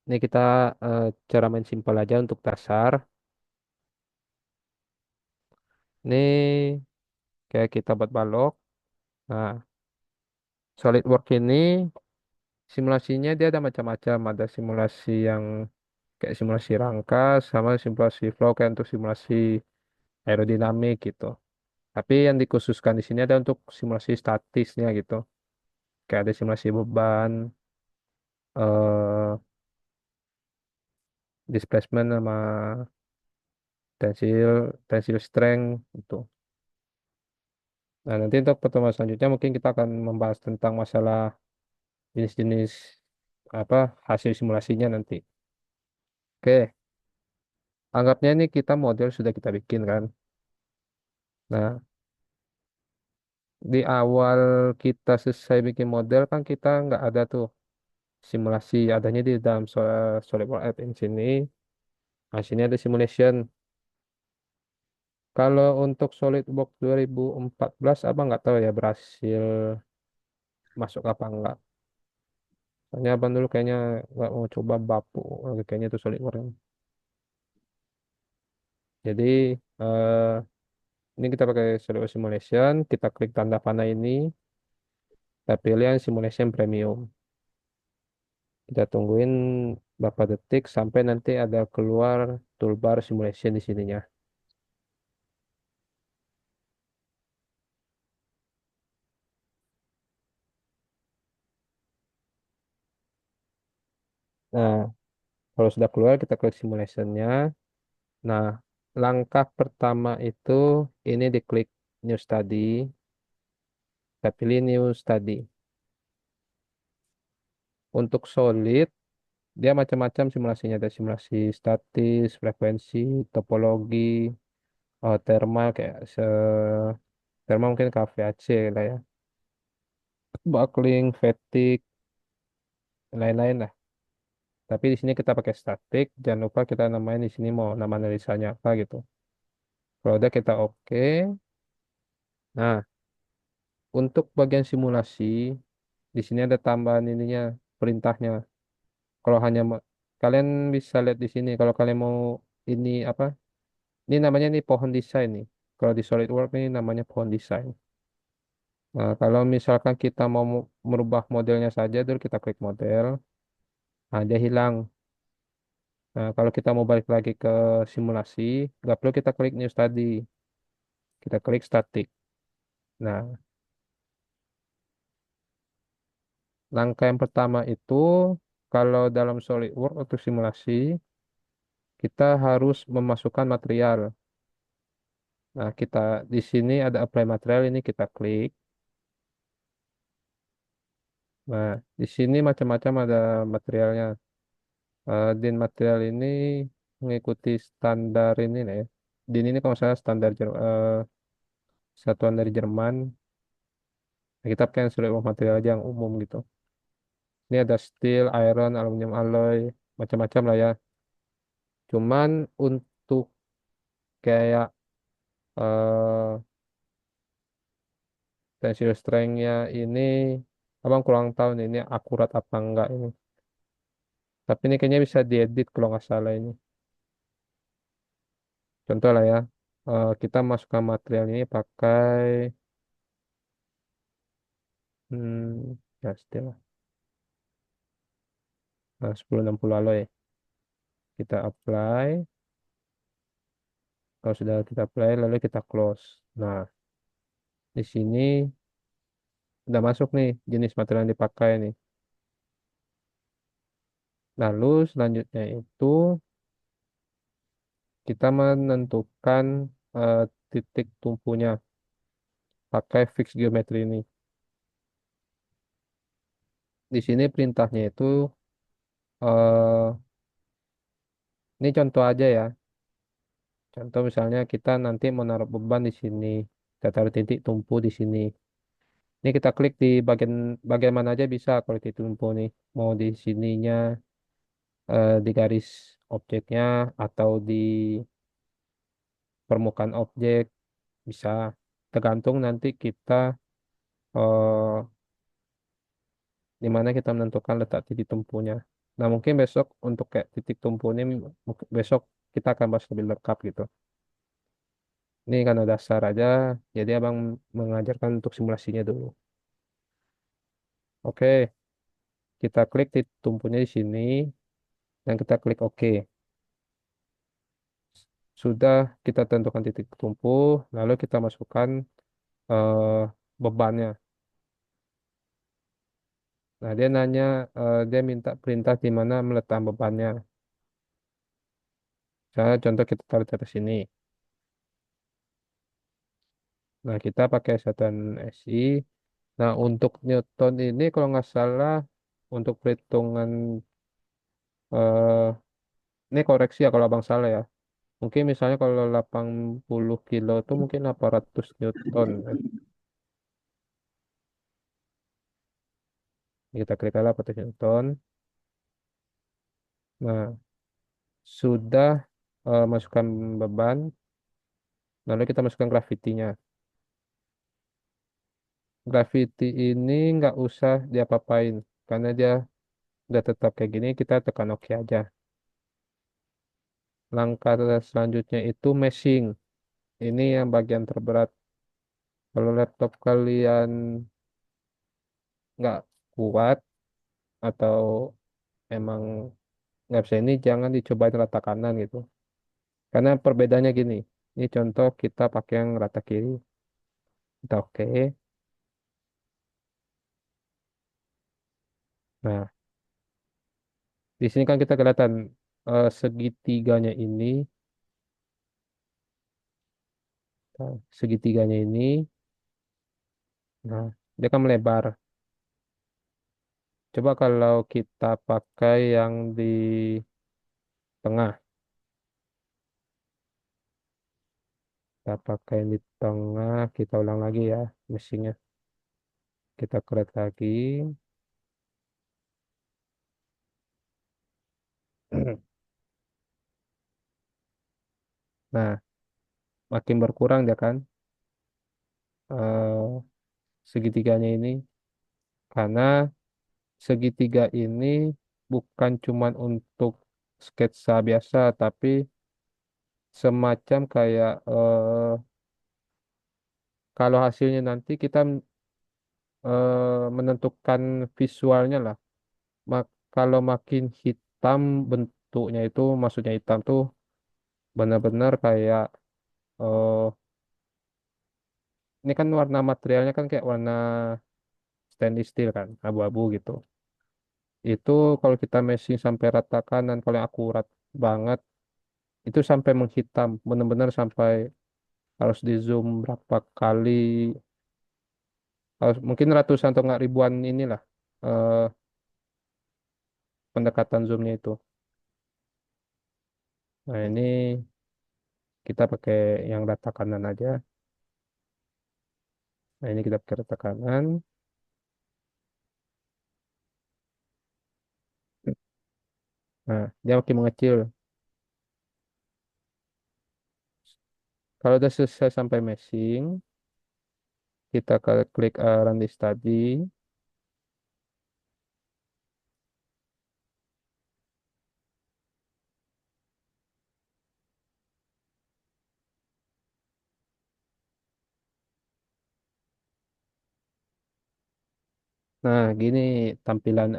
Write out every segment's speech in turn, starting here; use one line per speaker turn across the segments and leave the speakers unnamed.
Ini kita cara main simpel aja untuk dasar. Ini kayak kita buat balok. Nah, SolidWorks ini simulasinya dia ada macam-macam. Ada simulasi yang kayak simulasi rangka sama simulasi flow kayak untuk simulasi aerodinamik gitu. Tapi yang dikhususkan di sini ada untuk simulasi statisnya gitu. Kayak ada simulasi beban, eh, displacement sama tensil strength itu. Nah, nanti untuk pertemuan selanjutnya mungkin kita akan membahas tentang masalah jenis-jenis apa hasil simulasinya nanti. Oke, anggapnya ini kita model sudah kita bikin kan. Nah, di awal kita selesai bikin model kan kita nggak ada tuh simulasi, adanya di dalam SolidWorks App ini sini. Nah, sini ada simulation. Kalau untuk SolidWorks 2014 apa nggak tahu ya berhasil masuk apa enggak. Soalnya abang dulu kayaknya nggak mau coba bapu, kayaknya itu SolidWorks. Jadi ini kita pakai SolidWorks Simulation, kita klik tanda panah ini, kita pilih yang Simulation Premium. Kita tungguin beberapa detik sampai nanti ada keluar toolbar simulation di sininya. Nah, kalau sudah keluar kita klik simulationnya. Nah, langkah pertama itu ini diklik New Study, kita pilih New Study. Untuk solid, dia macam-macam simulasinya. Ada simulasi statis, frekuensi, topologi, thermal kayak thermal mungkin KVAC lah ya. Buckling, fatigue, lain-lain lah. Tapi di sini kita pakai statik. Jangan lupa kita namain di sini mau nama analisanya apa gitu. Kalau udah kita oke. Nah, untuk bagian simulasi, di sini ada tambahan ininya, perintahnya. Kalau kalian bisa lihat di sini. Kalau kalian mau ini apa? Ini namanya nih pohon desain nih. Kalau di SolidWorks ini namanya pohon desain. Nah, kalau misalkan kita mau merubah modelnya saja, dulu kita klik model. Nah, dia hilang. Nah, kalau kita mau balik lagi ke simulasi, nggak perlu kita klik new study. Kita klik static. Nah, langkah yang pertama itu, kalau dalam SolidWorks untuk simulasi, kita harus memasukkan material. Nah, di sini ada apply material, ini kita klik. Nah, di sini macam-macam ada materialnya. Din material ini mengikuti standar ini lah ya. Din ini kalau saya standar satuan dari Jerman. Nah, kita pakai yang SolidWorks material aja yang umum gitu. Ini ada steel, iron, aluminium alloy, macam-macam lah ya. Cuman untuk kayak eh tensile strength-nya ini abang kurang tahu nih ini akurat apa enggak ini. Tapi ini kayaknya bisa diedit kalau nggak salah ini. Contoh lah ya, kita masukkan material ini pakai ya steel lah. 1060 alloy. Kita apply. Kalau sudah kita apply lalu kita close. Nah, di sini udah masuk nih jenis material yang dipakai nih. Lalu selanjutnya itu kita menentukan eh, titik tumpunya pakai fix geometry ini. Di sini perintahnya itu eh, ini contoh aja ya. Contoh misalnya kita nanti menaruh beban di sini, kita taruh titik tumpu di sini. Ini kita klik di bagian mana aja bisa kalau titik tumpu nih. Mau di sininya, di garis objeknya atau di permukaan objek bisa. Tergantung nanti kita di mana kita menentukan letak titik tumpunya. Nah, mungkin besok untuk kayak titik tumpu ini, besok kita akan bahas lebih lengkap gitu. Ini karena dasar aja, jadi abang mengajarkan untuk simulasinya dulu. Oke, kita klik titik tumpunya di sini, dan kita klik OK. Sudah kita tentukan titik tumpu, lalu kita masukkan eh, bebannya. Nah, dia nanya, dia minta perintah di mana meletak bebannya. Misalnya contoh kita taruh di atas sini. Nah, kita pakai satuan SI. Nah, untuk Newton ini kalau nggak salah, untuk perhitungan, eh, ini koreksi ya kalau abang salah ya. Mungkin misalnya kalau 80 kilo itu mungkin 800 Newton. Kita klik aja 800 Newton. Nah, sudah masukkan beban, lalu kita masukkan gravitinya. Gravity ini nggak usah diapa-apain, karena dia udah tetap kayak gini, kita tekan OK aja. Langkah selanjutnya itu meshing. Ini yang bagian terberat. Kalau laptop kalian nggak kuat atau emang nggak bisa ini, jangan dicobain rata kanan gitu. Karena perbedaannya gini. Ini contoh kita pakai yang rata kiri. Kita oke. Nah, di sini kan kita kelihatan segitiganya ini, segitiganya ini. Nah, dia kan melebar. Coba kalau kita pakai yang di tengah. Kita pakai yang di tengah. Kita ulang lagi ya mesinnya. Kita create lagi. Nah, makin berkurang dia kan eh, segitiganya ini. Karena segitiga ini bukan cuman untuk sketsa biasa, tapi semacam kayak kalau hasilnya nanti kita menentukan visualnya lah. Kalau makin hitam bentuknya itu, maksudnya hitam tuh benar-benar kayak eh, ini kan warna materialnya kan kayak warna stainless steel kan, abu-abu gitu. Itu kalau kita meshing sampai ratakan dan kalau yang akurat banget itu sampai menghitam, benar-benar sampai harus di zoom berapa kali, harus mungkin ratusan atau nggak ribuan inilah eh, pendekatan zoomnya itu. Nah, ini kita pakai yang rata kanan aja. Nah, ini kita pakai rata kanan. Nah, dia makin mengecil. Kalau udah selesai sampai meshing, kita klik run this study. Nah, gini tampilan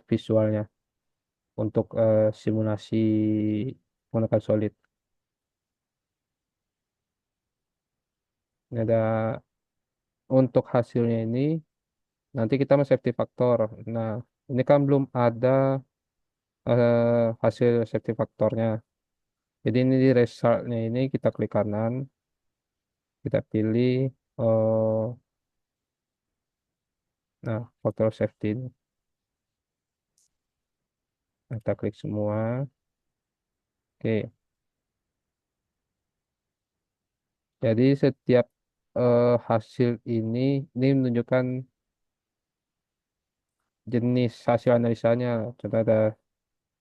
visualnya untuk simulasi menggunakan solid. Ini ada untuk hasilnya ini, nanti kita mau safety factor. Nah, ini kan belum ada hasil safety faktornya. Jadi ini di resultnya ini kita klik kanan, kita pilih nah faktor safety ini. Nah, kita klik semua. Oke. Jadi setiap hasil ini menunjukkan jenis hasil analisanya. Contoh ada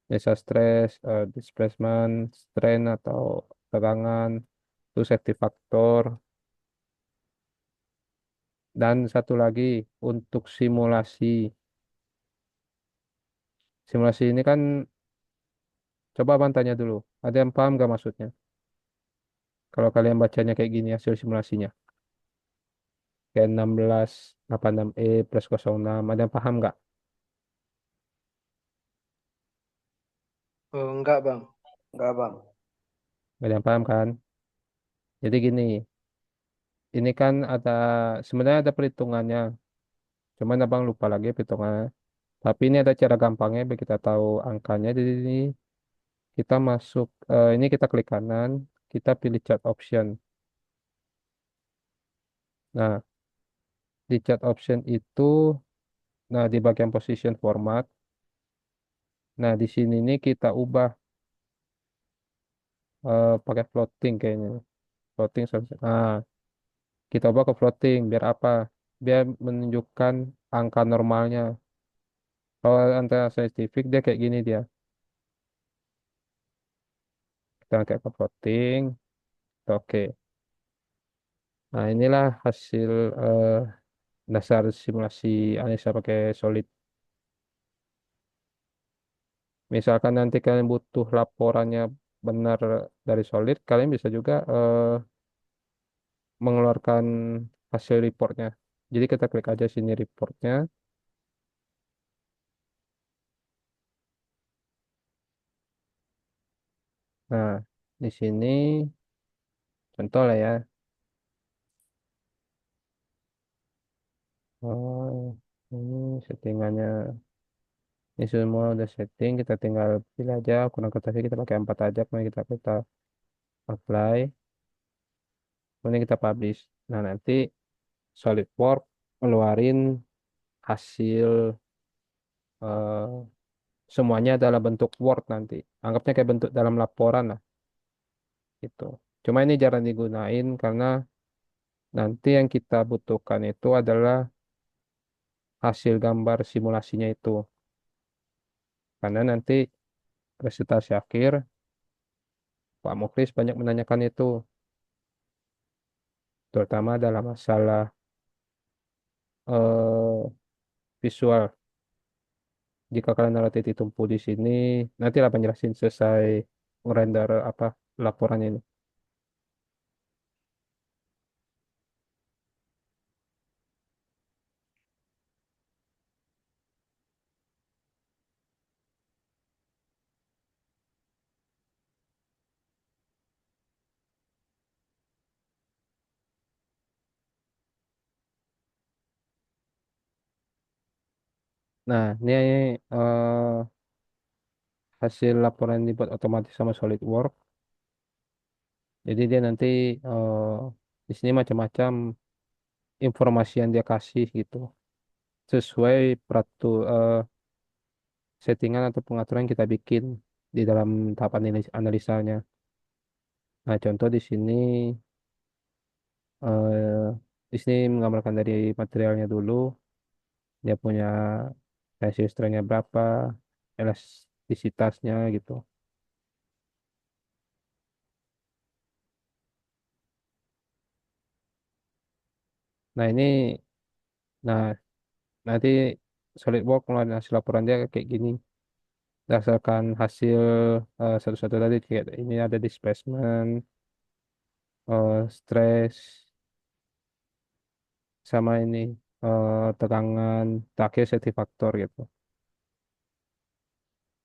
analisa stres, displacement, strain atau tegangan, itu safety factor. Dan satu lagi untuk simulasi. Simulasi ini kan, coba abang tanya dulu. Ada yang paham gak maksudnya? Kalau kalian bacanya kayak gini hasil simulasinya. Kayak 1686E plus 06. Ada yang paham nggak?
Oh, enggak, Bang. Enggak, Bang.
Nggak ada yang paham kan? Jadi gini, ini kan ada, sebenarnya ada perhitungannya. Cuman abang lupa lagi perhitungannya. Tapi ini ada cara gampangnya biar kita tahu angkanya. Jadi ini kita masuk, ini kita klik kanan, kita pilih chart option. Nah, di chart option itu, nah di bagian position format, nah di sini nih kita ubah pakai floating kayaknya. Floating, nah kita ubah ke floating biar apa? Biar menunjukkan angka normalnya. Kalau antara saintifik dia kayak gini dia. Kita kayak ke floating. Oke. Nah, inilah hasil dasar simulasi analisa pakai solid. Misalkan nanti kalian butuh laporannya benar dari solid, kalian bisa juga mengeluarkan hasil reportnya. Jadi kita klik aja sini reportnya. Nah, di sini contoh lah ya. Oh, ini settingannya. Ini semua udah setting, kita tinggal pilih aja. Kurang kertasnya kita pakai 4 aja, kemudian kita apply, kemudian kita publish. Nah, nanti SolidWorks ngeluarin hasil eh, semuanya dalam bentuk Word nanti. Anggapnya kayak bentuk dalam laporan lah, gitu. Cuma ini jarang digunain karena nanti yang kita butuhkan itu adalah hasil gambar simulasinya itu. Karena nanti presentasi akhir, Pak Muklis banyak menanyakan itu, terutama dalam masalah visual. Jika kalian naruh titik tumpu di sini, nantilah penjelasin selesai render apa laporan ini. Nah, ini hasil laporan yang dibuat otomatis sama SolidWorks. Jadi dia nanti eh, di sini macam-macam informasi yang dia kasih gitu, sesuai settingan atau pengaturan yang kita bikin di dalam tahap analisanya. Nah, contoh eh, di sini menggambarkan dari materialnya dulu, dia punya tensile strength-nya berapa, elastisitasnya gitu. Nah, ini, nah nanti SolidWorks ngeluarin hasil laporan dia kayak gini. Berdasarkan hasil satu-satu tadi, kayak ini ada displacement, stres, sama ini tegangan, terakhir safety factor gitu.